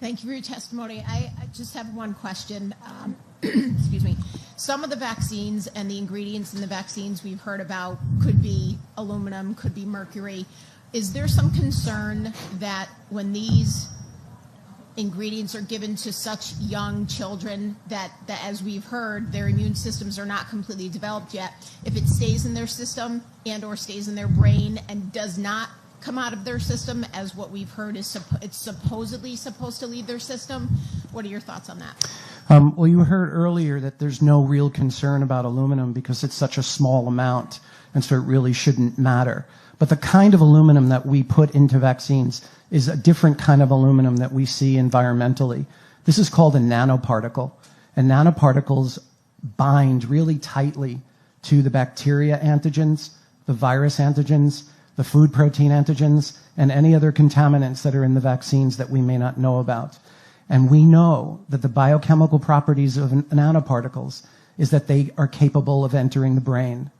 Thank you for your testimony. I just have one question. Excuse me. Some of the vaccines and the ingredients in the vaccines we've heard about could be aluminum, could be mercury. Is there some concern that when these ingredients are given to such young children that, as we've heard, their immune systems are not completely developed yet, if it stays in their system and or stays in their brain and does not come out of their system, as what we've heard is it's supposedly supposed to leave their system? What are your thoughts on that? Well, you heard earlier that there's no real concern about aluminum because it's such a small amount, and so it really shouldn't matter. But the kind of aluminum that we put into vaccines is a different kind of aluminum that we see environmentally. This is called a nanoparticle, and nanoparticles bind really tightly to the bacteria antigens, the virus antigens, the food protein antigens, and any other contaminants that are in the vaccines that we may not know about. And we know that the biochemical properties of nanoparticles is that they are capable of entering the brain.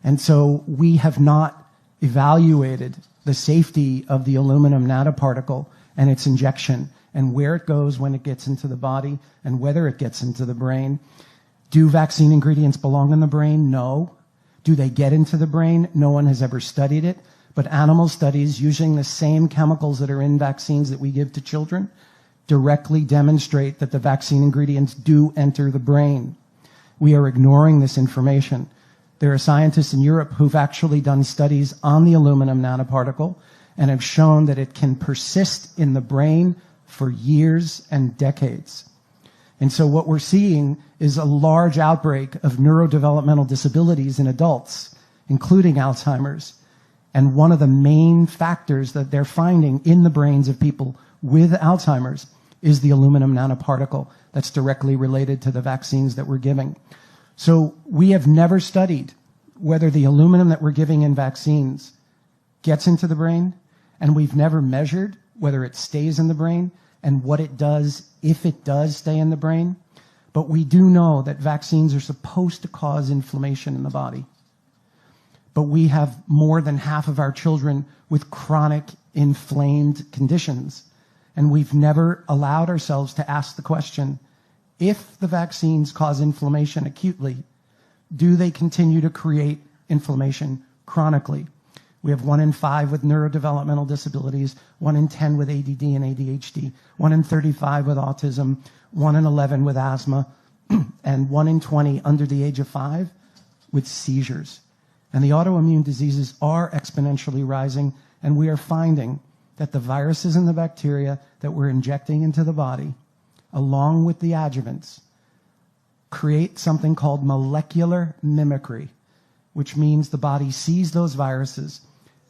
And so we have not evaluated the safety of the aluminum nanoparticle and its injection and where it goes when it gets into the body and whether it gets into the brain. Do vaccine ingredients belong in the brain? No. Do they get into the brain? No one has ever studied it. But animal studies using the same chemicals that are in vaccines that we give to children directly demonstrate that the vaccine ingredients do enter the brain. We are ignoring this information. There are scientists in Europe who've actually done studies on the aluminum nanoparticle and have shown that it can persist in the brain for years and decades. And so what we're seeing is a large outbreak of neurodevelopmental disabilities in adults, including Alzheimer's. And one of the main factors that they're finding in the brains of people with Alzheimer's is the aluminum nanoparticle that's directly related to the vaccines that we're giving. So we have never studied whether the aluminum that we're giving in vaccines gets into the brain, and we've never measured whether it stays in the brain and what it does if it does stay in the brain. But we do know that vaccines are supposed to cause inflammation in the body. But we have more than half of our children with chronic inflamed conditions, and we've never allowed ourselves to ask the question, if the vaccines cause inflammation acutely, do they continue to create inflammation chronically? We have 1 in 5 with neurodevelopmental disabilities, 1 in 10 with ADD and ADHD, 1 in 35 with autism, 1 in 11 with asthma, and 1 in 20 under the age of 5 with seizures. And the autoimmune diseases are exponentially rising, and we are finding that the viruses and the bacteria that we're injecting into the body, along with the adjuvants, create something called molecular mimicry, which means the body sees those viruses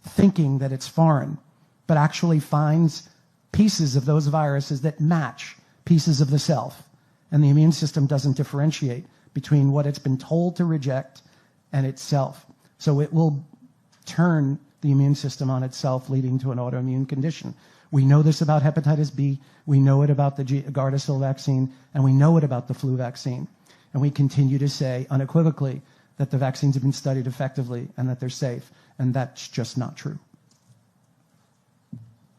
thinking that it's foreign, but actually finds pieces of those viruses that match pieces of the self. And the immune system doesn't differentiate between what it's been told to reject and itself. So it will turn the immune system on itself, leading to an autoimmune condition. We know this about hepatitis B, we know it about the Gardasil vaccine, and we know it about the flu vaccine. And we continue to say unequivocally that the vaccines have been studied effectively and that they're safe, and that's just not true.